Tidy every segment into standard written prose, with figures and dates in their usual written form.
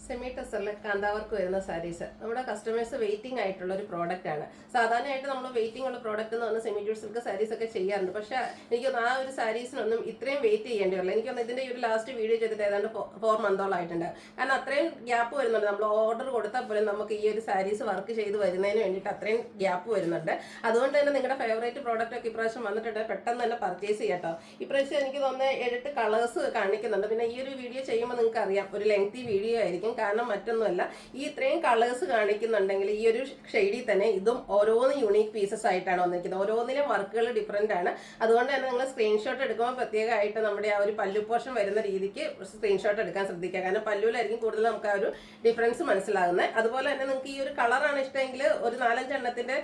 Semi ടെസറിലെ കാന്താവർക്ക് വരുന്ന സാരീസ് നമ്മുടെ customers waiting ആയിട്ടുള്ള ഒരു പ്രോഡക്റ്റ് ആണ്. സാധാരണയായിട്ട് നമ്മൾ വെയിറ്റിംഗ് ഉള്ള പ്രോഡക്റ്റ് എന്ന് പറഞ്ഞാൽ സെമി ഡ്യൂഡ് സിൽക്ക് സാരീസ് ഒക്കെ ചെയ്യാറുണ്ട്. പക്ഷേ എനിക്കൊന്ന് ആ ഒരു സാരീസിനൊന്നും ഇത്രയും വെയിറ്റ് ചെയ്യേണ്ടി വരില്ല. എനിക്കൊന്ന് ഇതിന്റെ ഒരു ലാസ്റ്റ് വീഡിയോ ചെയ്തിട്ട് ഏതാണ്ട് 4 മന്തോളം ആയിട്ടുണ്ട്. കാരണം അത്രയും ഗ്യാപ്പ് വരുന്നുണ്ട്. നമ്മൾ ഓർഡർ കൊടുത്താൽ പോലും നമുക്ക് ഈ ഒരു സാരീസ് വർക്ക് ചെയ്ത് വരുന്നതിന് വേണ്ടിയിട്ട് അത്രയും ഗ്യാപ്പ് വരുന്നുണ്ട്. അതുകൊണ്ട് തന്നെ നിങ്ങളുടെ ഫേവറേറ്റ് പ്രോഡക്റ്റ് ഒക്കെ ഇപ്രാവശ്യം വന്നിട്ടുണ്ട്, പെട്ടെന്ന് തന്നെ പർച്ചേസ് ചെയ്യട്ടോ. ഇപ്രാവശ്യം എനിക്ക് തോന്നുന്നത് 7-8 കളേഴ്സ് കാണിക്കുന്നുണ്ട്. പിന്നെ ഈ ഒരു വീഡിയോ ചെയ്യുമ്പോൾ നിങ്ങൾക്ക് അറിയാം ഒരു ലെങ്തി വീഡിയോ ആയിരിക്കും. കാരണം മറ്റൊന്നുമല്ല, ഈ ഇത്രയും കളേഴ്സ് കാണിക്കുന്നുണ്ടെങ്കിൽ ഈ ഒരു ഷെയ്ഡിൽ തന്നെ ഇതും ഓരോന്ന് യൂണീക്ക് പീസസ് ആയിട്ടാണ് വന്നിരിക്കുന്നത്. ഓരോന്നിലും വർക്കുകൾ ഡിഫറെന്റ് ആണ്. അതുകൊണ്ട് തന്നെ നിങ്ങൾ സ്ക്രീൻഷോട്ട് എടുക്കുമ്പോൾ പ്രത്യേകമായിട്ട് നമ്മുടെ ആ ഒരു പല്ലു പോർഷൻ വരുന്ന രീതിക്ക് സ്ക്രീൻഷോട്ട് എടുക്കാൻ ശ്രദ്ധിക്കുക. കാരണം പല്ലുവിലായിരിക്കും കൂടുതൽ നമുക്ക് ആ ഒരു ഡിഫറൻസ് മനസ്സിലാകുന്നത്. അതുപോലെ തന്നെ നിങ്ങൾക്ക് ഈ ഒരു കളറാണ് ഇഷ്ടമെങ്കിൽ ഒരു 4-5 എണ്ണത്തിന്റെ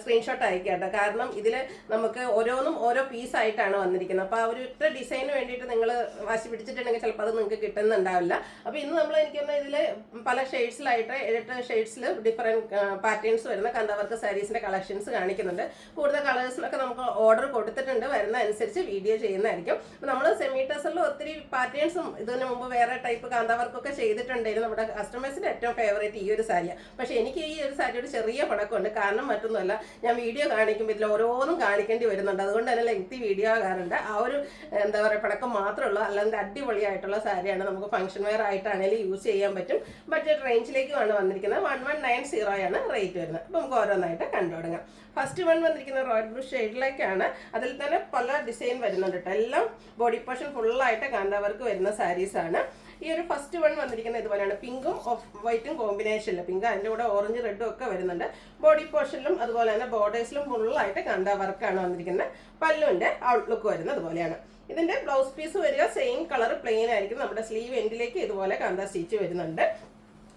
സ്ക്രീൻഷോട്ട് അയക്കാട്ടോ. കാരണം ഇതിൽ നമുക്ക് ഓരോന്നും ഓരോ പീസ് ആയിട്ടാണ് വന്നിരിക്കുന്നത്. അപ്പോൾ ആ ഒരു ഇത്ര ഡിസൈന് വേണ്ടിയിട്ട് നിങ്ങൾ വാശി പിടിച്ചിട്ടുണ്ടെങ്കിൽ ചിലപ്പോൾ അത് നിങ്ങൾക്ക് കിട്ടുന്നുണ്ടാവില്ല. അപ്പോൾ ഇന്ന് നമ്മൾ എനിക്ക് ഇതിൽ പല ഷെയ്ഡ്സിലായിട്ട് 7 ഷെയ്ഡ്സിൽ ഡിഫറെന്റ് പാറ്റേൺസ് വരുന്ന കാന്താവർക്ക് സാരീസിന്റെ കളക്ഷൻസ് കാണിക്കുന്നുണ്ട്. കൂടുതൽ കളേഴ്സിലൊക്കെ നമുക്ക് ഓർഡർ കൊടുത്തിട്ടുണ്ട്. വരുന്ന അനുസരിച്ച് വീഡിയോ ചെയ്യുന്നതായിരിക്കും. നമ്മൾ സെമി ടെസറിൽ ഒത്തിരി പാറ്റേൺസും ഇതിന് മുമ്പ് വേറെ ടൈപ്പ് കാന്താവർക്കൊക്കെ ചെയ്തിട്ടുണ്ടായിരുന്നു. നമ്മുടെ കസ്റ്റമേഴ്സിന്റെ ഏറ്റവും ഫേവറേറ്റ് ഈ ഒരു സാരിയാണ്. പക്ഷെ എനിക്ക് ഈ ഒരു സാരിയുടെ ചെറിയ പണക്കമുണ്ട്. കാരണം മറ്റൊന്നുമല്ല, ഞാൻ വീഡിയോ കാണിക്കുമ്പോൾ ഇതിൽ ഓരോന്നും കാണിക്കേണ്ടി വരുന്നുണ്ട്. അതുകൊണ്ട് തന്നെ ലെങ്തി വീഡിയോ ആകാറുണ്ട്. ആ ഒരു എന്താ പറയുക പണക്കം മാത്രമുള്ള അല്ലെങ്കിൽ അടിപൊളിയായിട്ടുള്ള സാരിയാണ്. നമുക്ക് ഫംഗ്ഷൻ വെയർ ആയിട്ടാണെങ്കിലും യൂസ് ചെയ്യാൻ പറ്റും. ബഡ്ജറ്റ് റേഞ്ചിലേക്കുമാണ് വന്നിരിക്കുന്നത്. 1190 ആണ് റേറ്റ് വരുന്നത്. അപ്പോൾ നമുക്ക് ഓരോന്നായിട്ട് കണ്ടു തുടങ്ങാം. ഫസ്റ്റ് വൺ വന്നിരിക്കുന്നത് റോയൽ ബ്ലൂ ഷെയ്ഡിലേക്കാണ്. അതിൽ തന്നെ പല ഡിസൈൻ വരുന്നുണ്ട് കേട്ടോ. എല്ലാം ബോഡി പോർഷൻ ഫുള്ളായിട്ട് കാന്താവർക്ക് വരുന്ന സാരീസാണ്. ഈ ഒരു ഫസ്റ്റ് വൺ വന്നിരിക്കുന്നത് ഇതുപോലെയാണ്. പിങ്കും ഓഫ് വൈറ്റും കോമ്പിനേഷനിൽ, പിങ്ക് അതിൻ്റെ കൂടെ ഓറഞ്ച് റെഡും ഒക്കെ വരുന്നുണ്ട്. ബോഡി പോർഷനിലും അതുപോലെ തന്നെ ബോർഡേഴ്സിലും ഫുള്ളായിട്ട് കാന്താവർക്കാണ് വന്നിരിക്കുന്നത്. പല്ലുവിൻ്റെ ഔട്ട്ലുക്ക് വരുന്നത് അതുപോലെയാണ്. ഇതിന്റെ ബ്ലൗസ് പീസ് വരിക സെയിം കളർ പ്ലെയിൻ ആയിരിക്കും. നമ്മുടെ സ്ലീവ് എൻഡിലേക്ക് ഇതുപോലെ കാന്താ സ്റ്റിച്ച് വരുന്നുണ്ട്.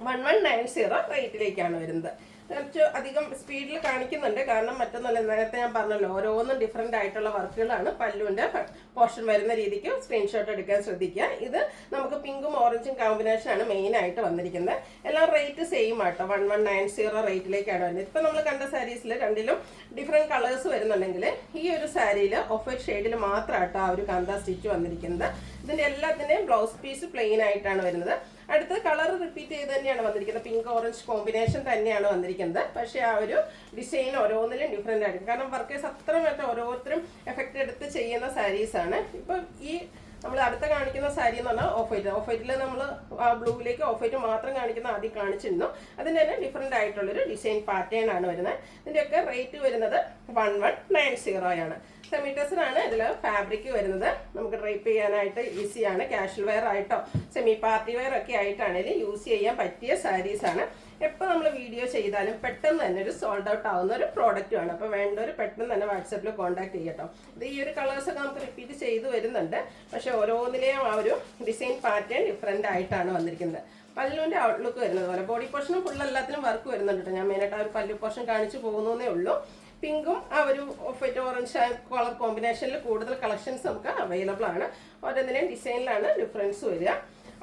1190 റേറ്റിലേക്കാണ് വരുന്നത്. കുറച്ച് അധികം സ്പീഡിൽ കാണിക്കുന്നുണ്ട്. കാരണം മറ്റൊന്നല്ല, നേരത്തെ ഞാൻ പറഞ്ഞല്ലോ ഓരോന്നും ഡിഫറെന്റ് ആയിട്ടുള്ള വർക്കുകളാണ്. പല്ലുവിന്റെ പോർഷൻ വരുന്ന രീതിക്ക് സ്ക്രീൻഷോട്ട് എടുക്കാൻ ശ്രദ്ധിക്കുക. ഇത് നമുക്ക് പിങ്കും ഓറഞ്ചും കോമ്പിനേഷനാണ് മെയിൻ ആയിട്ട് വന്നിരിക്കുന്നത്. എല്ലാം റേറ്റ് സെയിം ആട്ടോ. 1190 റേറ്റിലേക്കാണ് വരുന്നത്. ഇപ്പൊ നമ്മൾ കണ്ട സാരീസിൽ രണ്ടിലും ഡിഫറെന്റ് കളേഴ്സ് വരുന്നുണ്ടെങ്കിൽ ഈ ഒരു സാരിയിൽ ഓഫ് വൈറ്റ് ഷെയ്ഡിൽ മാത്രമാട്ടോ ആ ഒരു കാന്താ സ്റ്റിച്ച് വന്നിരിക്കുന്നത്. ഇതിന്റെ എല്ലാത്തിന്റെയും ബ്ലൗസ് പീസ് പ്ലെയിൻ ആയിട്ടാണ് വരുന്നത്. അടുത്ത കളർ റിപ്പീറ്റ് ചെയ്ത് തന്നെയാണ് വന്നിരിക്കുന്നത്. പിങ്ക് ഓറഞ്ച് കോമ്പിനേഷൻ തന്നെയാണ് വന്നിരിക്കുന്നത്. പക്ഷേ ആ ഒരു ഡിസൈൻ ഓരോന്നിലും ഡിഫറെന്റ് ആയിരിക്കും. കാരണം വർക്കേഴ്സ് അത്രമായിട്ട് ഓരോരുത്തരും എഫക്റ്റ് എടുത്ത് ചെയ്യുന്ന സാരീസാണ്. ഇപ്പം ഈ നമ്മൾ അടുത്ത കാണിക്കുന്ന സാരി എന്ന് പറഞ്ഞാൽ ഓഫ് വൈറ്റ്. ഓഫ് വൈറ്റിൽ നമ്മൾ ആ ബ്ലൂവിലേക്ക് ഓഫ് വൈറ്റ് മാത്രം കാണിക്കുന്ന ആദ്യം കാണിച്ചിരുന്നു. അതിന് തന്നെ ഡിഫറെന്റ് ആയിട്ടുള്ളൊരു ഡിസൈൻ പാറ്റേൺ ആണ് വരുന്നത്. ഇതിൻ്റെയൊക്കെ റേറ്റ് വരുന്നത് 1190 ആണ്. സെമി ടെസറാണ് ഇതിൽ ഫാബ്രിക് വരുന്നത്. നമുക്ക് ഡ്രൈപ്പ് ചെയ്യാനായിട്ട് ഈസിയാണ്. കാഷ്വൽ വെയർ ആയിട്ടോ സെമി പാർട്ടി വെയർ ഒക്കെ ആയിട്ടാണെങ്കിലും യൂസ് ചെയ്യാൻ പറ്റിയ സാരീസാണ്. എപ്പോൾ നമ്മൾ വീഡിയോ ചെയ്താലും പെട്ടെന്ന് തന്നെ ഒരു സോൾഡ് ഔട്ട് ആവുന്ന ഒരു പ്രോഡക്റ്റുമാണ്. അപ്പോൾ വേണ്ടവർ പെട്ടെന്ന് തന്നെ വാട്സാപ്പിൽ കോൺടാക്ട് ചെയ്യട്ടോ. ഇത് ഈ ഒരു കളേഴ്സൊക്കെ നമുക്ക് റിപ്പീറ്റ് ചെയ്ത് വരുന്നുണ്ട്. പക്ഷേ ഓരോന്നിലെയും ആ ഒരു ഡിസൈൻ പാറ്റേൺ ഡിഫറെൻ്റ് ആയിട്ടാണ് വന്നിരിക്കുന്നത്. പല്ലുവിൻ്റെ ഔട്ട്ലുക്ക് വരുന്നത് പോലെ ബോഡി പോർഷനും ഫുൾ എല്ലാത്തിനും വർക്ക് വരുന്നുണ്ട് കേട്ടോ. ഞാൻ മെയിനായിട്ട് ആ ഒരു പല്ലു പോർഷൻ കാണിച്ചു പോകുന്നേ ഉള്ളൂ. പിങ്കും ആ ഒരു ഓഫ് വൈറ്റ് ഓറഞ്ച് കളർ കോമ്പിനേഷനിൽ കൂടുതൽ കളക്ഷൻസ് നമുക്ക് അവൈലബിൾ ആണ്. ഓരോന്നിനെയും ഡിസൈനിലാണ് ഡിഫറൻസ് വരിക.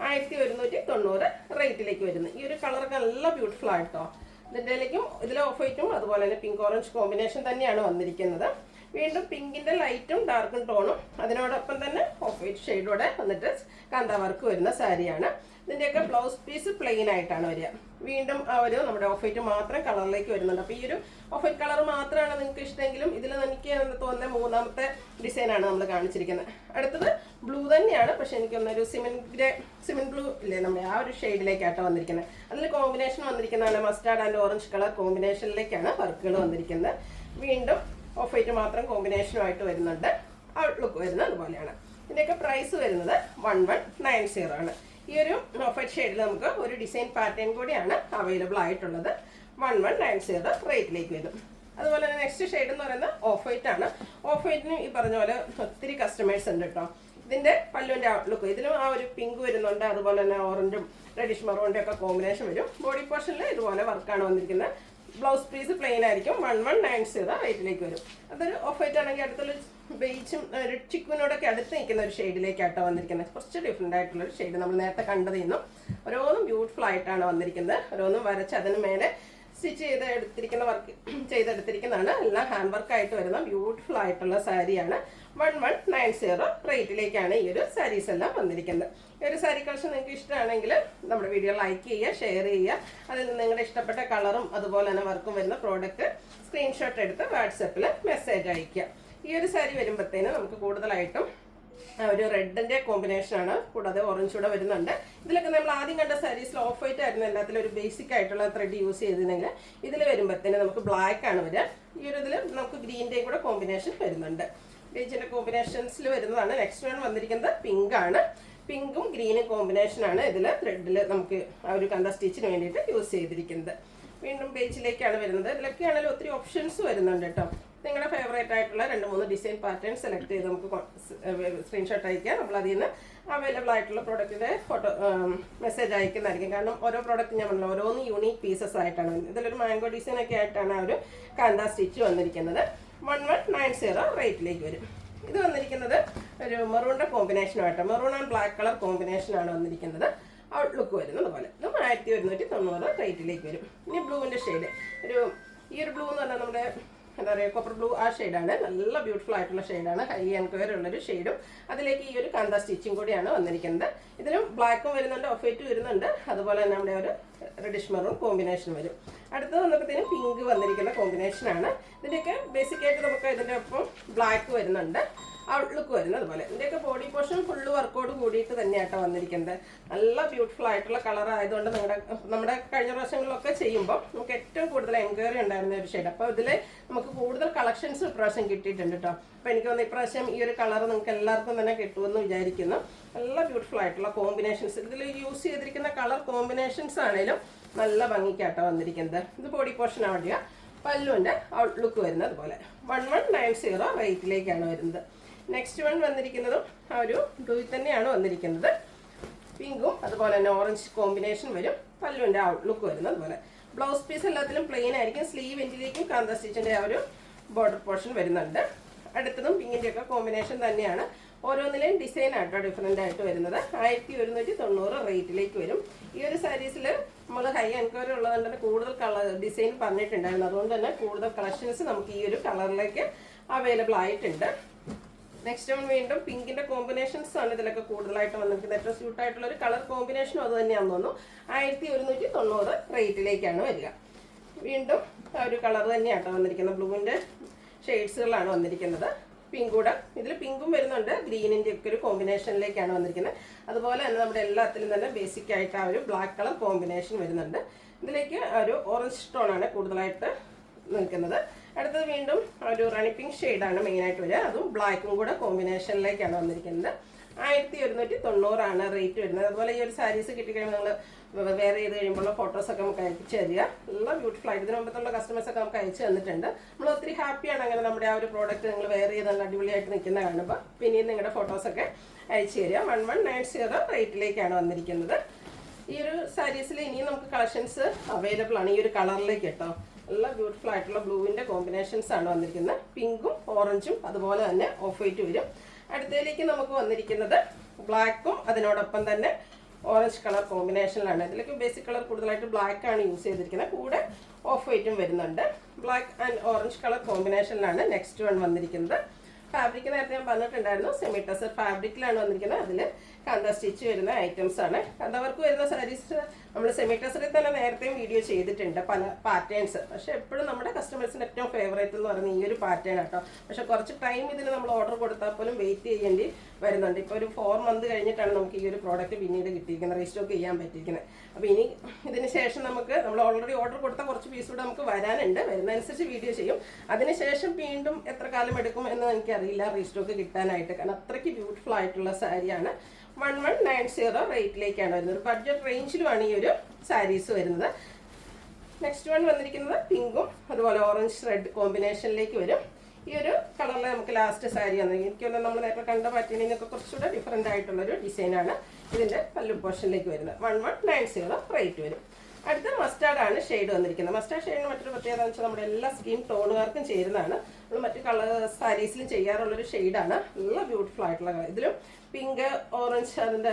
1190 റേറ്റിലേക്ക് വരുന്നത്. ഈ ഒരു കളറൊക്കെ നല്ല ബ്യൂട്ടിഫുൾ ആയിട്ടോ. ഇതിൻ്റെലേക്കും ഇതിൽ ഓഫ് വൈറ്റും അതുപോലെ തന്നെ പിങ്ക് ഓറഞ്ച് കോമ്പിനേഷൻ തന്നെയാണ് വന്നിരിക്കുന്നത്. വീണ്ടും പിങ്കിന്റെ ലൈറ്റും ഡാർക്കും ടോണും അതിനോടൊപ്പം തന്നെ ഓഫ് വൈറ്റ് ഷെയ്ഡോടെ വന്നിട്ട് കാന്താവർക്ക് വരുന്ന സാരിയാണ്. ഇതിൻ്റെയൊക്കെ ബ്ലൗസ് പീസ് പ്ലെയിൻ ആയിട്ടാണ് വരിക. വീണ്ടും ആ ഒരു നമ്മുടെ ഓഫ് വൈറ്റ് മാത്രം കളറിലേക്ക് വരുന്നുണ്ട്. അപ്പോൾ ഈ ഒരു ഓഫ് വൈറ്റ് കളർ മാത്രമാണ് നിങ്ങൾക്ക് ഇഷ്ടമെങ്കിലും ഇതിൽ എനിക്ക് തോന്നുന്ന മൂന്നാമത്തെ ഡിസൈനാണ് നമ്മൾ കാണിച്ചിരിക്കുന്നത്. അടുത്തത് ബ്ലൂ തന്നെയാണ്. പക്ഷെ എനിക്കൊന്നൊരു സിമെന്റ് ബ്ലൂ ഇല്ലേ നമ്മുടെ ആ ഒരു ഷെയ്ഡിലേക്കാട്ടോ വന്നിരിക്കുന്നത്. അതിൽ കോമ്പിനേഷൻ വന്നിരിക്കുന്നതാണ് മസ്റ്റാർഡ് ആൻഡ് ഓറഞ്ച് കളർ കോമ്പിനേഷനിലേക്കാണ് വർക്കുകൾ വന്നിരിക്കുന്നത്. വീണ്ടും ഓഫ് വൈറ്റ് മാത്രം കോമ്പിനേഷനുമായിട്ട് വരുന്നുണ്ട്. ഔട്ട്ലുക്ക് വരുന്നത് അതുപോലെയാണ്. ഇതിൻ്റെയൊക്കെ പ്രൈസ് വരുന്നത് 1190 ആണ്. ഈ ഒരു ഓഫ് വൈറ്റ് ഷെയ്ഡിൽ നമുക്ക് ഒരു ഡിസൈൻ പാറ്റേൺ കൂടിയാണ് അവൈലബിൾ ആയിട്ടുള്ളത്. 1190 റേറ്റിലേക്ക് വരും. അതുപോലെ തന്നെ നെക്സ്റ്റ് ഷെയ്ഡ് എന്ന് പറയുന്നത് ഓഫ് വൈറ്റ് ആണ്. ഓഫ് വൈറ്റിന് ഈ പറഞ്ഞ പോലെ ഒത്തിരി കസ്റ്റമേഴ്സ് ഉണ്ട് കേട്ടോ. ഇതിൻ്റെ പല്ലുവിൻ്റെ ഔട്ട്ലുക്ക് ഇതിലും ആ ഒരു പിങ്ക് വരുന്നുണ്ട്. അതുപോലെ തന്നെ ഓറഞ്ചും റെഡിഷ് മെറൂണിൻ്റെ ഒക്കെ കോമ്പിനേഷൻ വരും. ബോഡി പോർഷനിൽ ഇതുപോലെ വർക്കാണ് വന്നിരിക്കുന്നത്. ബ്ലൗസ് പീസ് പ്ലെയിൻ ആയിരിക്കും. 1190 റേറ്റിലേക്ക് വരും. അതൊരു ഓഫ് വൈറ്റ് ആണെങ്കിൽ അടുത്തുള്ള ബേജും ഒരു ചിക്കുവിനോടൊക്കെ അടുത്ത് നിൽക്കുന്ന ഒരു ഷെയ്ഡിലേക്കാട്ടോ വന്നിരിക്കുന്നത്. കുറച്ച് ഡിഫറെൻ്റ് ആയിട്ടുള്ളൊരു ഷെയ്ഡ് നമ്മൾ നേരത്തെ കണ്ടത് നിന്നും ഓരോന്നും ബ്യൂട്ടിഫുൾ ആയിട്ടാണ് വന്നിരിക്കുന്നത്. ഓരോന്നും വരച്ച് അതിന് മേലെ സ്റ്റിച്ച് ചെയ്തെടുത്തിരിക്കുന്ന വർക്ക് ചെയ്തെടുത്തിരിക്കുന്നതാണ്. എല്ലാം ഹാൻഡ് വർക്കായിട്ട് വരുന്ന ബ്യൂട്ടിഫുൾ ആയിട്ടുള്ള സാരിയാണ്. 1190 റേറ്റിലേക്കാണ് ഈ ഒരു സാരീസ് എല്ലാം വന്നിരിക്കുന്നത്. ഈ ഒരു സാരി കളക്ഷൻ നിങ്ങൾക്ക് ഇഷ്ടമാണെങ്കിൽ നമ്മുടെ വീഡിയോ ലൈക്ക് ചെയ്യുക, ഷെയർ ചെയ്യുക. അതിൽ നിന്ന് നിങ്ങളുടെ ഇഷ്ടപ്പെട്ട കളറും അതുപോലെ തന്നെ വർക്കും വരുന്ന പ്രോഡക്റ്റ് സ്ക്രീൻഷോട്ട് എടുത്ത് വാട്സപ്പിൽ മെസ്സേജ് അയയ്ക്കുക. ഈ ഒരു സാരി വരുമ്പോഴത്തേന് നമുക്ക് കൂടുതലായിട്ടും ഒരു റെഡിൻ്റെ കോമ്പിനേഷനാണ്, കൂടാതെ ഓറഞ്ച് കൂടെ വരുന്നുണ്ട്. ഇതിലൊക്കെ നമ്മൾ ആദ്യം കണ്ട സാരീസിൽ ഓഫ് വൈറ്റ് ആയിരുന്നു എല്ലാത്തിലും ഒരു ബേസിക് ആയിട്ടുള്ള ത്രെഡ് യൂസ് ചെയ്തിരുന്നെങ്കിൽ ഇതിൽ വരുമ്പോഴത്തേന് നമുക്ക് ബ്ലാക്ക് ആണ് വരിക. ഈ ഒരു ഇതിൽ നമുക്ക് ഗ്രീൻ്റെയും കൂടെ കോമ്പിനേഷൻ വരുന്നുണ്ട്. ബേജിൻ്റെ കോമ്പിനേഷൻസിൽ വരുന്നതാണ്. നെക്സ്റ്റ് വൺ വന്നിരിക്കുന്നത് പിങ്ക് ആണ്. പിങ്കും ഗ്രീനും കോമ്പിനേഷനാണ് ഇതിൽ ത്രെഡിൽ നമുക്ക് ആ ഒരു കണ്ട സ്റ്റിച്ചിന് വേണ്ടിയിട്ട് യൂസ് ചെയ്തിരിക്കുന്നത്. വീണ്ടും ബേജിലേക്കാണ് വരുന്നത്. ഇതിലൊക്കെയാണെങ്കിലും ഒത്തിരി ഓപ്ഷൻസ് വരുന്നുണ്ട് കേട്ടോ. നിങ്ങളുടെ ഫേവറേറ്റ് ആയിട്ടുള്ള 2-3 ഡിസൈൻ പാറ്റേൺ സെലക്ട് ചെയ്ത് നമുക്ക് സ്ക്രീൻഷോട്ട് അയക്കുക. നമ്മൾ അതിൽ നിന്ന് അവൈലബിൾ ആയിട്ടുള്ള പ്രോഡക്റ്റിൻ്റെ ഫോട്ടോ മെസ്സേജ് അയക്കുന്നതായിരിക്കും. കാരണം ഓരോ പ്രോഡക്റ്റ് ഞാൻ പറഞ്ഞില്ല, ഓരോന്ന് യൂണീക്ക് പീസസ് ആയിട്ടാണ്. ഇതിലൊരു മാംഗോ ഡിസൈൻ ഒക്കെ ആയിട്ടാണ് ആ ഒരു കാന്ത സ്റ്റിച്ച് വന്നിരിക്കുന്നത്. 1190 റേറ്റിലേക്ക് വരും. ഇത് വന്നിരിക്കുന്നത് ഒരു മെറൂണിൻ്റെ കോമ്പിനേഷനുമായിട്ട്, മെറൂൺ ആൻഡ് ബ്ലാക്ക് കളർ കോമ്പിനേഷനാണ് വന്നിരിക്കുന്നത്. ഔട്ട്ലുക്ക് വരുന്നത് പോലെ ഇതും 1190 റേറ്റിലേക്ക് വരും. ഇനി ബ്ലൂവിൻ്റെ ഷെയ്ഡ്, ഈ ഒരു ബ്ലൂ എന്ന് പറഞ്ഞാൽ നമ്മുടെ എന്താ പറയുക കോപ്പർ ബ്ലൂ ആ ഷെയ്ഡാണ്. നല്ല ബ്യൂട്ടിഫുൾ ആയിട്ടുള്ള ഷെയ്ഡാണ്, ഹൈ എൻക്വയറി ഉള്ളൊരു ഷെയ്ഡും. അതിലേക്ക് ഈ ഒരു കാന്ത സ്റ്റിച്ചും കൂടിയാണ് വന്നിരിക്കുന്നത്. ഇതിലും ബ്ലാക്കും വരുന്നുണ്ട്, ഓഫ് വൈറ്റ് വരുന്നുണ്ട്, അതുപോലെ തന്നെ നമ്മുടെ ഒരു റെഡിഷ് മെറൂൺ കോമ്പിനേഷൻ വരും. അടുത്തത് വന്നപ്പോഴത്തേനും പിങ്ക് വന്നിരിക്കുന്ന കോമ്പിനേഷനാണ്. ഇതിൻ്റെയൊക്കെ ബേസിക്കായിട്ട് നമുക്ക് ഇതിൻ്റെ ഒപ്പം ബ്ലാക്ക് വരുന്നുണ്ട്, ഔട്ട്ലുക്ക് വരുന്നത് പോലെ. ഇതിൻ്റെയൊക്കെ ബോഡി പോർഷൻ ഫുള്ള് വർക്കോട് കൂടിയിട്ട് തന്നെയാട്ടോ വന്നിരിക്കുന്നത്. നല്ല ബ്യൂട്ടിഫുൾ ആയിട്ടുള്ള കളർ ആയതുകൊണ്ട് നമ്മുടെ കഴിഞ്ഞ പ്രാവശ്യങ്ങളിലൊക്കെ ചെയ്യുമ്പോൾ നമുക്ക് ഏറ്റവും കൂടുതൽ എൻക്വയറി ഉണ്ടായിരുന്ന ഒരു ഷെയ്ഡ്. അപ്പോൾ ഇതിൽ നമുക്ക് കൂടുതൽ കളക്ഷൻസ് ഇപ്രാവശ്യം കിട്ടിയിട്ടുണ്ട് കേട്ടോ. അപ്പോൾ എനിക്ക് തോന്നുന്നു ഇപ്രാവശ്യം ഈ ഒരു കളർ നിങ്ങൾക്ക് എല്ലാവർക്കും തന്നെ കിട്ടുമെന്ന് വിചാരിക്കുന്നു. നല്ല ബ്യൂട്ടിഫുൾ ആയിട്ടുള്ള കോമ്പിനേഷൻസ്, ഇതിൽ യൂസ് ചെയ്തിരിക്കുന്ന കളർ കോമ്പിനേഷൻസ് ആണെങ്കിലും നല്ല ഭംഗിക്കാട്ടോ വന്നിരിക്കുന്നത്. ഇത് ബോഡി പോർഷൻ ആവുക. പല്ലുവിൻ്റെ ഔട്ട്ലുക്ക് വരുന്നത് പോലെ 1190 റേറ്റിലേക്കാണ് വരുന്നത്. നെക്സ്റ്റ് വൺ വന്നിരിക്കുന്നതും ആ ഒരു ബ്ലൂയിൽ തന്നെയാണ് വന്നിരിക്കുന്നത്. പിങ്കും അതുപോലെ തന്നെ ഓറഞ്ച് കോമ്പിനേഷൻ വരും. പല്ലുവിൻ്റെ ഔട്ട്ലുക്ക് വരുന്നത് പോലെ. ബ്ലൗസ് പീസ് എല്ലാത്തിലും പ്ലെയിൻ ആയിരിക്കും. സ്ലീവ് എൻഡിലേക്കും കാന്ത സ്റ്റിച്ചിൻ്റെ ആ ഒരു ബോർഡർ പോർഷൻ വരുന്നുണ്ട്. അടുത്തതും പിങ്കിൻ്റെയൊക്കെ കോമ്പിനേഷൻ തന്നെയാണ്. ഓരോന്നിലെയും ഡിസൈൻ ആട്ടോ ഡിഫറെൻ്റ് ആയിട്ട് വരുന്നത്. 1190 റേറ്റിലേക്ക് വരും. ഈ ഒരു സാരീസിൽ നമ്മൾ ഹൈ എൻക്വയറി ഉള്ളതുകൊണ്ട് തന്നെ കൂടുതൽ കളർ ഡിസൈൻ പറഞ്ഞിട്ടുണ്ടായിരുന്നു. അതുകൊണ്ട് തന്നെ കൂടുതൽ കളക്ഷൻസ് നമുക്ക് ഈ ഒരു കളറിലേക്ക് അവൈലബിൾ ആയിട്ടുണ്ട്. നെക്സ്റ്റ് വൺ വീണ്ടും പിങ്കിൻ്റെ കോമ്പിനേഷൻസ് ആണ് ഇതിലൊക്കെ കൂടുതലായിട്ട് വന്നിരിക്കുന്നത്. ഏറ്റവും സ്യൂട്ടായിട്ടുള്ള ഒരു കളർ കോമ്പിനേഷനും അത് തന്നെയാണെന്ന് തോന്നുന്നു. 1190 റേറ്റിലേക്കാണ് വരിക. വീണ്ടും ആ ഒരു കളർ തന്നെയാട്ടോ വന്നിരിക്കുന്നത്. ബ്ലൂവിൻ്റെ ഷെയ്ഡ്സുകളാണ് വന്നിരിക്കുന്നത്. പിങ്ക് കൂടെ ഇതിൽ പിങ്കും വരുന്നുണ്ട്, ഗ്രീനിൻ്റെ ഒക്കെ ഒരു കോമ്പിനേഷനിലേക്കാണ് വന്നിരിക്കുന്നത്. അതുപോലെ തന്നെ നമ്മുടെ എല്ലാത്തിലും തന്നെ ബേസിക് ആയിട്ട് ആ ഒരു ബ്ലാക്ക് കളർ കോമ്പിനേഷൻ വരുന്നുണ്ട്. ഇതിലേക്ക് ഒരു ഓറഞ്ച് ടോണാണ് കൂടുതലായിട്ട് നിൽക്കുന്നത്. അടുത്തത് വീണ്ടും ഒരു റണി പിങ്ക് ഷെയ്ഡാണ് മെയിനായിട്ട് വരിക. അതും ബ്ലാക്കും കൂടെ കോമ്പിനേഷനിലേക്കാണ് വന്നിരിക്കുന്നത്. 1190 റേറ്റ് വരുന്നത്. അതുപോലെ ഈ ഒരു സാരീസ് കിട്ടിക്കഴിയുമ്പോൾ നിങ്ങൾ വെയർ ചെയ്ത് കഴിയുമ്പോൾ ഫോട്ടോസൊക്കെ നമുക്ക് അയച്ചു തരിക. നല്ല ബ്യൂട്ടിഫുൾ ആയിട്ട് ഇതിന് മുമ്പത്തുള്ള കസ്റ്റമേഴ്സൊക്കെ നമുക്ക് അയച്ചു തന്നിട്ടുണ്ട്. നമ്മൾ ഒത്തിരി ഹാപ്പിയാണ് അങ്ങനെ നമ്മുടെ ആ ഒരു പ്രോഡക്റ്റ് നിങ്ങൾ വെയർ ചെയ്ത് നല്ല അടിപൊളിയായിട്ട് നിൽക്കുന്ന കാണുമ്പോൾ. പിന്നെയും നിങ്ങളുടെ ഫോട്ടോസൊക്കെ അയച്ചു തരിക. 1190 റേറ്റിലേക്കാണ് വന്നിരിക്കുന്നത്. ഈ ഒരു സാരീസിൽ ഇനിയും നമുക്ക് കളക്ഷൻസ് അവൈലബിൾ ആണ്. ഈ ഒരു കളറിലേക്ക് കേട്ടോ നല്ല ബ്യൂട്ടിഫുൾ ആയിട്ടുള്ള ബ്ലൂവിൻ്റെ കോമ്പിനേഷൻസ് ആണ് വന്നിരിക്കുന്നത്. പിങ്കും ഓറഞ്ചും അതുപോലെ തന്നെ ഓഫ് വൈറ്റ് വരും. അടുത്തതിലേക്ക് നമുക്ക് വന്നിരിക്കുന്നത് ബ്ലാക്കും അതിനോടൊപ്പം തന്നെ ഓറഞ്ച് കളർ കോമ്പിനേഷനിലാണ്. ഇതിലേക്ക് ബേസിക് കളർ കൂടുതലായിട്ട് ബ്ലാക്ക് ആണ് യൂസ് ചെയ്തിരിക്കുന്നത്. കൂടെ ഓഫ് വൈറ്റും വരുന്നുണ്ട്. ബ്ലാക്ക് ആൻഡ് ഓറഞ്ച് കളർ കോമ്പിനേഷനിലാണ് നെക്സ്റ്റ് വൺ വന്നിരിക്കുന്നത്. ഫാബ്രിക് നേരത്തെ ഞാൻ പറഞ്ഞിട്ടുണ്ടായിരുന്നു, സെമി ടെസർ ഫാബ്രിക്കിലാണ് വന്നിരിക്കുന്നത്. അതിൽ കാന്ത സ്റ്റിച്ച് വരുന്ന ഐറ്റംസ് ആണ്. കാന്ത വർക്ക് വരുന്ന സാരീസ് നമ്മൾ സെമി ടെസറിൽ തന്നെ നേരത്തെയും വീഡിയോ ചെയ്തിട്ടുണ്ട് പല പാറ്റേൺസ്. പക്ഷേ എപ്പോഴും നമ്മുടെ കസ്റ്റമേഴ്സിന് ഏറ്റവും ഫേവറേറ്റ് എന്ന് പറയുന്നത് ഈ ഒരു പാറ്റേൺ കേട്ടോ. പക്ഷേ കുറച്ച് ടൈം ഇതിന് നമ്മൾ ഓർഡർ കൊടുത്താൽ പോലും വെയിറ്റ് ചെയ്യേണ്ടി വരുന്നുണ്ട്. ഇപ്പോൾ ഒരു 4 മന്ത് കഴിഞ്ഞിട്ടാണ് നമുക്ക് ഈ ഒരു പ്രോഡക്റ്റ് പിന്നീട് കിട്ടിയിരിക്കുന്നത്, റീസ്റ്റോക്ക് ചെയ്യാൻ പറ്റിയിരിക്കുന്നത്. അപ്പോൾ ഇനി ഇതിന് ശേഷം നമ്മൾ ഓൾറെഡി ഓർഡർ കൊടുത്ത കുറച്ച് പീസ് കൂടെ നമുക്ക് വരാനുണ്ട്. വരുന്നതനുസരിച്ച് വീഡിയോ ചെയ്യും. അതിനുശേഷം വീണ്ടും എത്ര കാലം എടുക്കും എന്ന് എനിക്കറിയില്ല റീസ്റ്റോക്ക് കിട്ടാനായിട്ട്. കാരണം അത്രയ്ക്ക് ബ്യൂട്ടിഫുൾ ആയിട്ടുള്ള സാരിയാണ്. 1190 റേറ്റിലേക്കാണ് വരുന്നത്. ഒരു ബഡ്ജറ്റ് റേഞ്ചിലുമാണ് ഈ ഒരു സാരീസ് വരുന്നത്. നെക്സ്റ്റ് വൺ വന്നിരിക്കുന്നത് പിങ്കും അതുപോലെ ഓറഞ്ച് റെഡ് കോമ്പിനേഷനിലേക്ക് വരും. ഈ ഒരു കളറിൽ നമുക്ക് ലാസ്റ്റ് സാരി വന്നിരിക്കും. എനിക്കൊന്നും നമ്മൾ നേരത്തെ കണ്ട പാറ്റേണിനൊക്കെ കുറച്ചുകൂടെ ഡിഫറെൻ്റ് ആയിട്ടുള്ളൊരു ഡിസൈനാണ് ഇതിൻ്റെ പല്ലു പോർഷനിലേക്ക് വരുന്നത്. 1190 റേറ്റ് വരും. അടുത്ത മസ്റ്റാർഡ് ആണ് ഷെയ്ഡ് വന്നിരിക്കുന്നത്. മസ്റ്റാർഡ് ഷെയ്ഡിന് മറ്റൊരു പ്രത്യേകത എന്ന് വെച്ചാൽ നമ്മുടെ എല്ലാ സ്കിൻ ടോണുകാർക്കും ചേരുന്നതാണ്. നമ്മൾ മറ്റു കളർ സാരീസിലും ചെയ്യാറുള്ളൊരു ഷെയ്ഡാണ്. നല്ല ബ്യൂട്ടിഫുൾ ആയിട്ടുള്ള കളർ. ഇതിലും പിങ്ക് ഓറഞ്ച് അതിൻ്റെ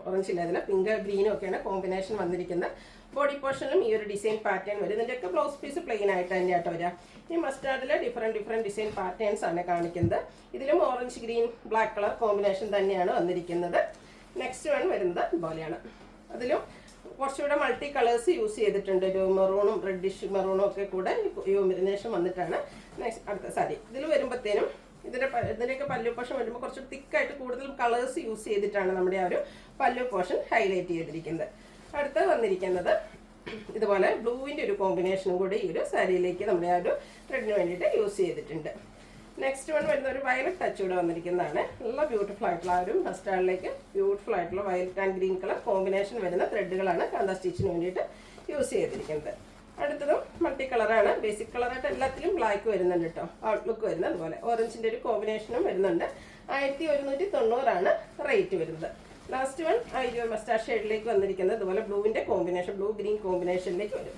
ഓറഞ്ച് ഇല്ല, ഇതിൽ പിങ്ക് ഗ്രീനും ഒക്കെയാണ് കോമ്പിനേഷൻ വന്നിരിക്കുന്നത്. ബോഡി പോർഷനിലും ഈ ഒരു ഡിസൈൻ പാറ്റേൺ വരും. ഇതിൻ്റെയൊക്കെ ബ്ലൗസ് പീസ് പ്ലെയിൻ ആയിട്ട് തന്നെയാട്ടോ വരിക. ഈ മസ്റ്റാർഡിൽ ഡിഫറെൻറ്റ് ഡിസൈൻ പാറ്റേൺസ് ആണ് കാണിക്കുന്നത്. ഇതിലും orange green black colour combination തന്നെയാണ് വന്നിരിക്കുന്നത്. നെക്സ്റ്റ് വൺ വരുന്നത് ഇതുപോലെയാണ്. അതിലും കുറച്ചുകൂടെ മൾട്ടി കളേഴ്സ് യൂസ് ചെയ്തിട്ടുണ്ട്. ഒരു മെറൂണും റെഡിഷ് മെറൂണും ഒക്കെ കൂടെ കോമ്പിനേഷൻ വന്നിട്ടാണ് നെക്സ്റ്റ് അടുത്ത സാരി. ഇതിൽ വരുമ്പോഴത്തേനും ഇതിൻ്റെയൊക്കെ പല്ലു പോർഷൻ വരുമ്പോൾ കുറച്ച് തിക്കായിട്ട് കൂടുതൽ കളേഴ്സ് യൂസ് ചെയ്തിട്ടാണ് നമ്മുടെ ആ ഒരു പല്ലു പോർഷൻ ഹൈലൈറ്റ് ചെയ്തിരിക്കുന്നത്. അടുത്ത് വന്നിരിക്കുന്നത് ഇതുപോലെ ബ്ലൂവിൻ്റെ ഒരു കോമ്പിനേഷനും കൂടി ഈ ഒരു സാരിയിലേക്ക് നമ്മുടെ ആ ഒരു ത്രെഡിന് വേണ്ടിയിട്ട് യൂസ് ചെയ്തിട്ടുണ്ട്. നെക്സ്റ്റ് വൺ വരുന്ന ഒരു വയലറ്റ് ടച്ച് കൂടെ വന്നിരിക്കുന്നതാണ്. നല്ല ബ്യൂട്ടിഫുൾ ആയിട്ടുള്ള ആ ഒരു മസ്റ്റാർഡിലേക്ക് ബ്യൂട്ടിഫുൾ ആയിട്ടുള്ള violet and green colour combination വരുന്ന ത്രെഡുകളാണ് കാന്ത സ്റ്റിച്ചിന് വേണ്ടിയിട്ട് യൂസ് ചെയ്തിരിക്കുന്നത്. അടുത്തതും മൾട്ടി കളറാണ്. ബേസിക് കളറായിട്ട് എല്ലാത്തിലും ബ്ലാക്ക് വരുന്നുണ്ട് കേട്ടോ. ഔട്ട്ലുക്ക് വരുന്നത് അതുപോലെ ഓറഞ്ചിൻ്റെ ഒരു കോമ്പിനേഷനും വരുന്നുണ്ട്. 1190 റേറ്റ് വരുന്നത്. ലാസ്റ്റ് വൺ ഈ മസ്റ്റാർഡ് ഷെയ്ഡിലേക്ക് വന്നിരിക്കുന്നത് ഇതുപോലെ ബ്ലൂവിൻ്റെ കോമ്പിനേഷൻ, ബ്ലൂ ഗ്രീൻ കോമ്പിനേഷനിലേക്ക് വരും.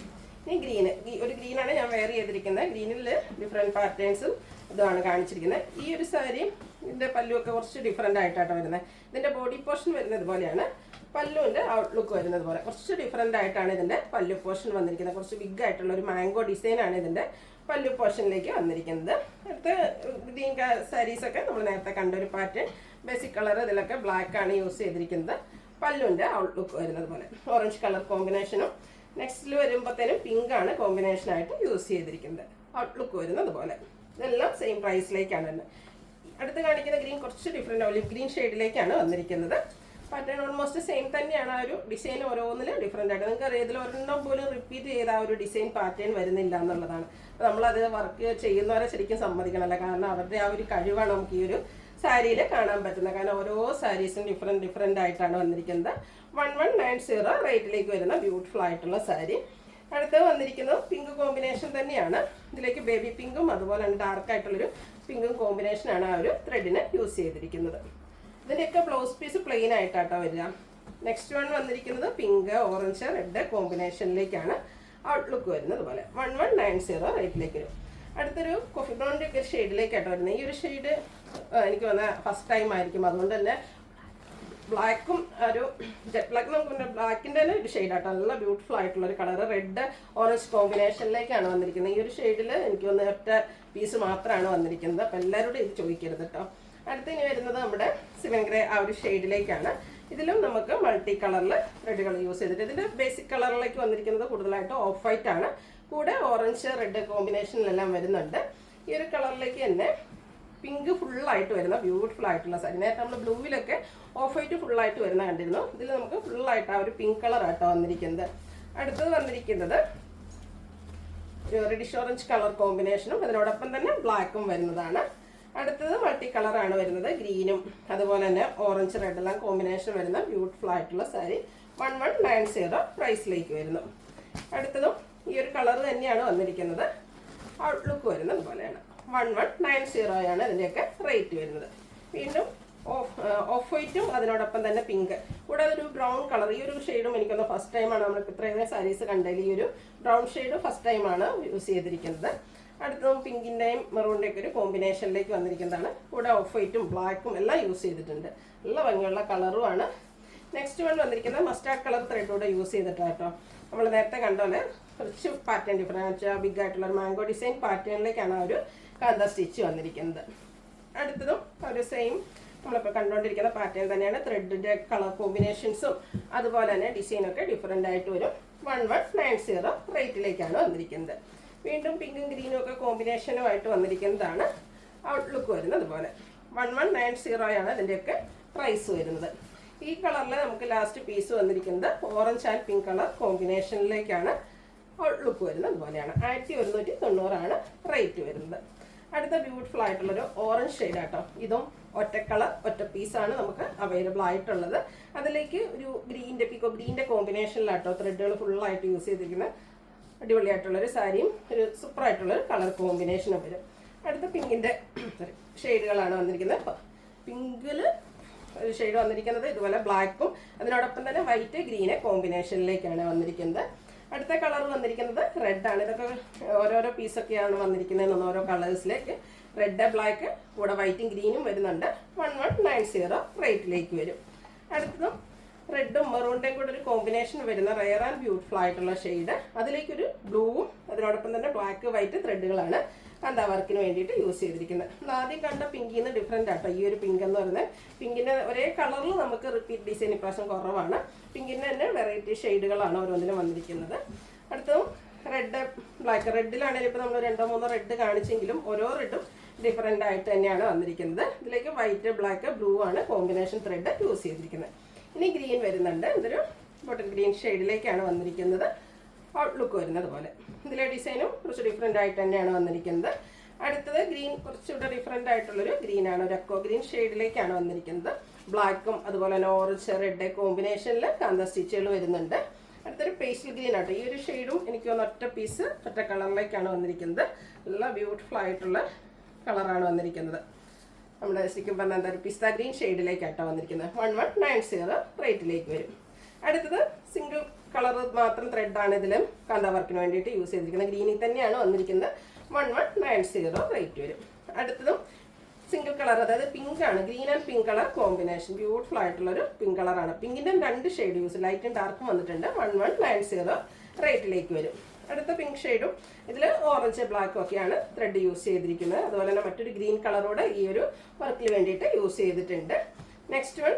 ഈ ഗ്രീന് ഒരു ഗ്രീനാണ് ഞാൻ വെയർ ചെയ്തിരിക്കുന്നത്. ഗ്രീനിൽ ഡിഫറെൻറ്റ് പാറ്റേൺസും ഇതാണ് കാണിച്ചിരിക്കുന്നത്. ഈ ഒരു സാരി ഇതിൻ്റെ പല്ലുമൊക്കെ കുറച്ച് ഡിഫറെൻ്റ് ആയിട്ടാണ് വരുന്നത്. ഇതിൻ്റെ ബോഡി പോർഷൻ വരുന്നത് ഇതുപോലെയാണ്. പല്ലുവിൻ്റെ ഔട്ട്ലുക്ക് വരുന്നത് പോലെ കുറച്ച് ഡിഫറെൻ്റ് ആയിട്ടാണ് ഇതിൻ്റെ പല്ലു പോർഷൻ വന്നിരിക്കുന്നത്. കുറച്ച് ബിഗ് ആയിട്ടുള്ള ഒരു മാംഗോ ഡിസൈനാണ് ഇതിൻ്റെ പല്ലു പോർഷനിലേക്ക് വന്നിരിക്കുന്നത്. അടുത്ത ഗ്രീൻ സാരീസൊക്കെ നമ്മൾ നേരത്തെ കണ്ട ഒരു പാറ്റേൺ ബേസിക് കളർ ഇതിലൊക്കെ ബ്ലാക്ക് ആണ് യൂസ് ചെയ്തിരിക്കുന്നത്. പല്ലുവിൻ്റെ ഔട്ട്ലുക്ക് വരുന്നത് പോലെ ഓറഞ്ച് കളർ കോമ്പിനേഷനും നെക്സ്റ്റിൽ വരുമ്പോഴത്തേനും പിങ്ക് ആണ് കോമ്പിനേഷനായിട്ട് യൂസ് ചെയ്തിരിക്കുന്നത്. ഔട്ട്ലുക്ക് വരുന്നത് പോലെ ഇതെല്ലാം സെയിം പ്രൈസിലേക്കാണ് വരുന്നത്. അടുത്ത് കാണിക്കുന്ന ഗ്രീൻ കുറച്ച് ഡിഫറെൻ്റ് ഒലിവ് ഗ്രീൻ ഷെയ്ഡിലേക്കാണ് വന്നിരിക്കുന്നത്. പാറ്റേൺ ഓൾമോസ്റ്റ് സെയിം തന്നെയാണ്. ആ ഒരു ഡിസൈൻ ഓരോന്നിലും ഡിഫറെൻ്റ് ആയിട്ട് നിങ്ങൾക്ക് അറിയാം. ഇതിൽ ഒരെണ്ണം പോലും റിപ്പീറ്റ് ചെയ്ത ആ ഒരു ഡിസൈൻ പാറ്റേൺ വരുന്നില്ല എന്നുള്ളതാണ്. അപ്പോൾ നമ്മളത് വർക്ക് ചെയ്യുന്നവരെ ശരിക്കും സമ്മതിക്കണമല്ലോ. കാരണം അവരുടെ ആ ഒരു കഴിവാണ് നമുക്ക് ഈ ഒരു സാരിയിൽ കാണാൻ പറ്റുന്നത്. കാരണം ഓരോ സാരീസും ഡിഫറെൻ്റ് ആയിട്ടാണ് വന്നിരിക്കുന്നത്. 1190 റേറ്റിലേക്ക് വരുന്ന ബ്യൂട്ടിഫുൾ ആയിട്ടുള്ള സാരി. അടുത്ത് വന്നിരിക്കുന്നത് പിങ്ക് കോമ്പിനേഷൻ തന്നെയാണ്. ഇതിലേക്ക് ബേബി പിങ്കും അതുപോലെ തന്നെ ഡാർക്ക് ആയിട്ടുള്ളൊരു പിങ്കും കോമ്പിനേഷനാണ് ആ ഒരു ത്രെഡിന് യൂസ് ചെയ്തിരിക്കുന്നത്. ഇതിൻ്റെയൊക്കെ ബ്ലൗസ് പീസ് പ്ലെയിൻ ആയിട്ടാട്ടോ വരിക. നെക്സ്റ്റ് വൺ വന്നിരിക്കുന്നത് പിങ്ക് ഓറഞ്ച് റെഡ് കോമ്പിനേഷനിലേക്കാണ് ഔട്ട്ലുക്ക് വരുന്നത് പോലെ 1190 റേറ്റിലേക്ക് വരും. അടുത്തൊരു കോഫി ബ്രൗണിൻ്റെ ഒക്കെ ഒരു ഷെയ്ഡിലേക്കാട്ടോ വരുന്നത്. ഈ ഒരു ഷെയ്ഡ് എനിക്ക് വന്ന ഫസ്റ്റ് ടൈം ആയിരിക്കും. അതുകൊണ്ട് തന്നെ ബ്ലാക്കും ഒരു ജെറ്റ് ബ്ലാക്ക് നമുക്ക് ബ്ലാക്കിൻ്റെ തന്നെ ഒരു ഷെയ്ഡാട്ടോ. നല്ല ബ്യൂട്ടിഫുൾ ആയിട്ടുള്ള ഒരു കളർ റെഡ് ഓറഞ്ച് കോമ്പിനേഷനിലേക്കാണ് വന്നിരിക്കുന്നത്. ഈ ഒരു ഷെയ്ഡിൽ എനിക്ക് വന്ന ഒറ്റ പീസ് മാത്രമാണ് വന്നിരിക്കുന്നത്. അപ്പോൾ എല്ലാവരോടും ഇത് ചോദിക്കരുത് കേട്ടോ. അടുത്ത് ഇനി വരുന്നത് നമ്മുടെ സിവൻ ഗ്രേ ആ ഒരു ഷെയ്ഡിലേക്കാണ്. ഇതിലും നമുക്ക് മൾട്ടി കളറിൽ ത്രെഡുകൾ യൂസ് ചെയ്തിട്ട് ഇതിൻ്റെ ബേസിക് കളറിലേക്ക് വന്നിരിക്കുന്നത് കൂടുതലായിട്ട് ഓഫ് വൈറ്റ് ആണ്. കൂടെ ഓറഞ്ച് റെഡ് കോമ്പിനേഷനിലെല്ലാം വരുന്നുണ്ട്. ഈ ഒരു കളറിലേക്ക് തന്നെ പിങ്ക് ഫുള്ളായിട്ട് വരുന്ന ബ്യൂട്ടിഫുൾ ആയിട്ടുള്ള സാരി. നേരത്തെ നമ്മൾ ബ്ലൂവിലൊക്കെ ഓഫ് വൈറ്റ് ഫുള്ളായിട്ട് വരുന്ന കണ്ടിരുന്നു. ഇതിൽ നമുക്ക് ഫുള്ളായിട്ട് ആ ഒരു പിങ്ക് കളറായിട്ടോ വന്നിരിക്കുന്നത്. അടുത്തത് വന്നിരിക്കുന്നത് ഒരു റെഡിഷ് ഓറഞ്ച് കളർ കോമ്പിനേഷനും അതിനോടൊപ്പം തന്നെ ബ്ലാക്കും വരുന്നതാണ്. അടുത്തത് മൾട്ടി കളറാണ് വരുന്നത്. ഗ്രീനും അതുപോലെ തന്നെ ഓറഞ്ച് റെഡ് എല്ലാം കോമ്പിനേഷൻ വരുന്ന ബ്യൂട്ടിഫുൾ ആയിട്ടുള്ള സാരി 1190 പ്രൈസിലേക്ക് വരുന്നു. അടുത്തതും ഈ ഒരു കളർ തന്നെയാണ് വന്നിരിക്കുന്നത്. ഔട്ട്ലുക്ക് വരുന്നത് പോലെയാണ് 1190 ഇതിൻ്റെയൊക്കെ റേറ്റ് വരുന്നത്. വീണ്ടും ഓഫ് വൈറ്റും അതിനോടൊപ്പം തന്നെ പിങ്ക് കൂടാതെ ഒരു ബ്രൗൺ കളർ. ഈ ഒരു ഷെയ്ഡും എനിക്കൊന്ന് ഫസ്റ്റ് ടൈമാണ് നമ്മൾക്ക് ഇത്രയും സാരീസ് കണ്ടതിൽ ഈ ഒരു ബ്രൗൺ ഷെയ്ഡ് ഫസ്റ്റ് ടൈമാണ് യൂസ് ചെയ്തിരിക്കുന്നത്. അടുത്തതും പിങ്കിൻ്റെയും മെറൂണിൻ്റെയും ഒക്കെ ഒരു കോമ്പിനേഷനിലേക്ക് വന്നിരിക്കുന്നതാണ്. കൂടെ ഓഫ് വൈറ്റും ബ്ലാക്കും എല്ലാം യൂസ് ചെയ്തിട്ടുണ്ട്. നല്ല ഭംഗിയുള്ള കളറുമാണ്. നെക്സ്റ്റ് വൺ വന്നിരിക്കുന്നത് മസ്റ്റാർഡ് കളർ ത്രെഡൂടെ യൂസ് ചെയ്തിട്ടാണ് കേട്ടോ. നമ്മൾ നേരത്തെ കണ്ടോലെ കുറച്ച് പാറ്റേൺ ഡിഫറൻറ്റ് ബിഗ് ആയിട്ടുള്ള ഒരു മാംഗോ ഡിസൈൻ പാറ്റേണിലേക്കാണ് ആ ഒരു കാന്ത സ്റ്റിച്ച് വന്നിരിക്കുന്നത്. അടുത്തതും ഒരു സെയിം നമ്മളിപ്പോൾ കണ്ടുകൊണ്ടിരിക്കുന്ന പാറ്റേൺ തന്നെയാണ്. ത്രെഡിൻ്റെ കളർ കോമ്പിനേഷൻസും അതുപോലെ തന്നെ ഡിസൈനൊക്കെ ഡിഫറെൻ്റ് ആയിട്ട് വരും. 1190 റേറ്റിലേക്കാണ് വന്നിരിക്കുന്നത്. വീണ്ടും പിങ്കും ഗ്രീനും ഒക്കെ കോമ്പിനേഷനുമായിട്ട് വന്നിരിക്കുന്നതാണ്. ഔട്ട്ലുക്ക് വരുന്നത് പോലെ 1190 ഇതിൻ്റെയൊക്കെ പ്രൈസ് വരുന്നത്. ഈ കളറിൽ നമുക്ക് ലാസ്റ്റ് പീസ് വന്നിരിക്കുന്നത് ഓറഞ്ച് ആൻഡ് പിങ്ക് കളർ കോമ്പിനേഷനിലേക്കാണ്. ഔട്ട്ലുക്ക് വരുന്നത് അതുപോലെയാണ്. 1190 റേറ്റ് വരുന്നത്. അടുത്ത ബ്യൂട്ടിഫുൾ ആയിട്ടുള്ളൊരു ഓറഞ്ച് ഷെയ്ഡാട്ടോ. ഇതും ഒറ്റ കളർ ഒറ്റ പീസാണ് നമുക്ക് അവൈലബിൾ ആയിട്ടുള്ളത്. അതിലേക്ക് ഒരു ഗ്രീൻ്റെ കോമ്പിനേഷനിലാട്ടോ ത്രെഡുകൾ ഫുള്ളായിട്ട് യൂസ് ചെയ്തിരിക്കുന്ന അടിപൊളിയായിട്ടുള്ളൊരു സാരിയും ഒരു സൂപ്പറായിട്ടുള്ളൊരു കളർ കോമ്പിനേഷനും വരും. അടുത്ത പിങ്കിൻ്റെ ഷെയ്ഡുകളാണ് വന്നിരിക്കുന്നത്. പിങ്കിൽ ഒരു ഷെയ്ഡ് വന്നിരിക്കുന്നത് ഇതുപോലെ ബ്ലാക്കും അതിനോടൊപ്പം തന്നെ വൈറ്റ് ഗ്രീന് കോമ്പിനേഷനിലേക്കാണ് വന്നിരിക്കുന്നത്. അടുത്ത കളർ വന്നിരിക്കുന്നത് റെഡാണ്. ഇതൊക്കെ ഓരോരോ പീസൊക്കെയാണ് വന്നിരിക്കുന്നത് ഓരോ കളേഴ്സിലേക്ക്. റെഡ് ബ്ലാക്ക് കൂടെ വൈറ്റും ഗ്രീനും വരുന്നുണ്ട്. 1190 റേറ്റിലേക്ക് വരും. അടുത്തതും റെഡും മെറൂണിൻ്റെയും കൂടെ ഒരു കോമ്പിനേഷൻ വരുന്ന റെയർ ആൻഡ് ബ്യൂട്ടിഫുൾ ആയിട്ടുള്ള ഷെയ്ഡ്. അതിലേക്കൊരു ബ്ലൂവും അതിനോടൊപ്പം തന്നെ ബ്ലാക്ക് വൈറ്റ് ത്രെഡുകളാണ് കാന്താ വർക്കിന് വേണ്ടിയിട്ട് യൂസ് ചെയ്തിരിക്കുന്നത്. ആദ്യം കണ്ട പിങ്കിൽ നിന്ന് ഡിഫറെൻ്റ് ആട്ടോ ഈ ഒരു പിങ്ക് എന്ന് പറയുന്നത്. പിങ്കിൻ്റെ ഒരേ കളറിൽ നമുക്ക് റിപ്പീറ്റ് ഡിസൈൻ ഇപ്രാവശ്യം കുറവാണ്. പിങ്കിൻ്റെ തന്നെ വെറൈറ്റി ഷെയ്ഡുകളാണ് ഓരോന്നിനും വന്നിരിക്കുന്നത്. അടുത്തതും റെഡ് ബ്ലാക്ക്. റെഡിലാണെങ്കിലും ഇപ്പോൾ നമ്മൾ 2-3 റെഡ് കാണിച്ചെങ്കിലും ഓരോ റെഡും ഡിഫറെൻ്റ് ആയിട്ട് തന്നെയാണ് വന്നിരിക്കുന്നത്. ഇതിലേക്ക് വൈറ്റ് ബ്ലാക്ക് ബ്ലൂ ആണ് കോമ്പിനേഷൻ ത്രെഡ് യൂസ് ചെയ്തിരിക്കുന്നത്. ഇനി ഗ്രീൻ വരുന്നുണ്ട്. ഇതൊരു ബോട്ടിൽ ഗ്രീൻ ഷെയ്ഡിലേക്കാണ് വന്നിരിക്കുന്നത്. ഔട്ട്ലുക്ക് വരുന്നത് പോലെ ഇതിലെ ഡിസൈനും കുറച്ച് ഡിഫറെൻ്റ് ആയിട്ട് തന്നെയാണ് വന്നിരിക്കുന്നത്. അടുത്തത് ഗ്രീൻ കുറച്ചുകൂടെ ഡിഫറെൻ്റ് ആയിട്ടുള്ളൊരു ഗ്രീനാണ്. ഒരു അക്കോ ഗ്രീൻ ഷെയ്ഡിലേക്കാണ് വന്നിരിക്കുന്നത്. ബ്ലാക്കും അതുപോലെ തന്നെ ഓറഞ്ച് റെഡ് കോമ്പിനേഷനിൽ കാന്ത സ്റ്റിച്ചുകൾ വരുന്നുണ്ട്. അടുത്തൊരു പേസ്റ്റൽ ഗ്രീൻ ആട്ടോ. ഈ ഒരു ഷെയ്ഡും എനിക്ക് തോന്നുന്നു ഒറ്റ പീസ് ഒറ്റ കളറിലേക്കാണ് വന്നിരിക്കുന്നത്. നല്ല ബ്യൂട്ടിഫുൾ ആയിട്ടുള്ള കളറാണ് വന്നിരിക്കുന്നത്. നമ്മുടെ ശരിക്കും പറഞ്ഞാൽ എന്താ ഒരു പിസ്ത ഗ്രീൻ ഷെയ്ഡിലേക്കാട്ടോ വന്നിരിക്കുന്നത്. 1190 റേറ്റിലേക്ക് വരും. അടുത്തത് സിംഗിൾ കളർ മാത്രം ത്രെഡാണ് ഇതിലും കാന്താ വർക്കിന് വേണ്ടിയിട്ട് യൂസ് ചെയ്തിരിക്കുന്നത്. ഗ്രീനിൽ തന്നെയാണ് വന്നിരിക്കുന്നത്. 1190 റേറ്റ് വരും. അടുത്തതും സിംഗിൾ കളർ, അതായത് പിങ്ക് ആണ്. Green and pink colour combination beautiful ആയിട്ടുള്ളൊരു പിങ്ക് കളറാണ്. പിങ്കിൻ്റെ 2 ഷെയ്ഡ് യൂസ്, ലൈറ്റും ഡാർക്കും വന്നിട്ടുണ്ട്. 1190 റേറ്റിലേക്ക് വരും. അടുത്ത പിങ്ക് ഷെയ്ഡും ഇതിൽ ഓറഞ്ച് ബ്ലാക്കും ഒക്കെയാണ് ത്രെഡ് യൂസ് ചെയ്തിരിക്കുന്നത്. അതുപോലെ തന്നെ മറ്റൊരു ഗ്രീൻ കളറോടെ ഈ ഒരു വർക്കിന് വേണ്ടിയിട്ട് യൂസ് ചെയ്തിട്ടുണ്ട്. നെക്സ്റ്റ് വൺ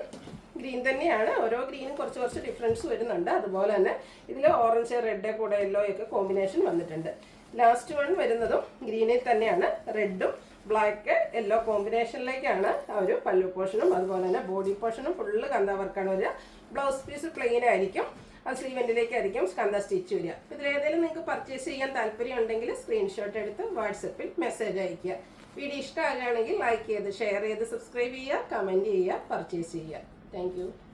ഗ്രീൻ തന്നെയാണ്. ഓരോ ഗ്രീനും കുറച്ച് ഡിഫറൻസ് വരുന്നുണ്ട്. അതുപോലെ തന്നെ ഇതിൽ ഓറഞ്ച് റെഡ് കൂടെ യെല്ലോ ഒക്കെ കോമ്പിനേഷൻ വന്നിട്ടുണ്ട്. ലാസ്റ്റ് വൺ വരുന്നതും ഗ്രീനിൽ തന്നെയാണ്. റെഡും ബ്ലാക്ക് യെല്ലോ കോമ്പിനേഷനിലേക്കാണ് ആ ഒരു പല്ലു പോർഷനും അതുപോലെ തന്നെ ബോഡി പോർഷനും ഫുള്ള് കാന്താ വർക്കാണ് വരിക. ബ്ലൗസ് പീസ് പ്ലെയിൻ ആയിരിക്കും. ആ സ്ലീവെൻറ്റിലേക്കായിരിക്കും കാന്താ സ്റ്റിച്ച് വരിക. ഇതിലേതെങ്കിലും നിങ്ങൾക്ക് പർച്ചേസ് ചെയ്യാൻ താല്പര്യം ഉണ്ടെങ്കിൽ സ്ക്രീൻഷോട്ട് എടുത്ത് വാട്സപ്പിൽ മെസ്സേജ് അയയ്ക്കുക. വീഡിയോ ഇഷ്ടമാകുകയാണെങ്കിൽ ലൈക്ക് ചെയ്ത് ഷെയർ ചെയ്ത് സബ്സ്ക്രൈബ് ചെയ്യുക, കമൻറ്റ് ചെയ്യുക, പർച്ചേസ് ചെയ്യുക. Thank you.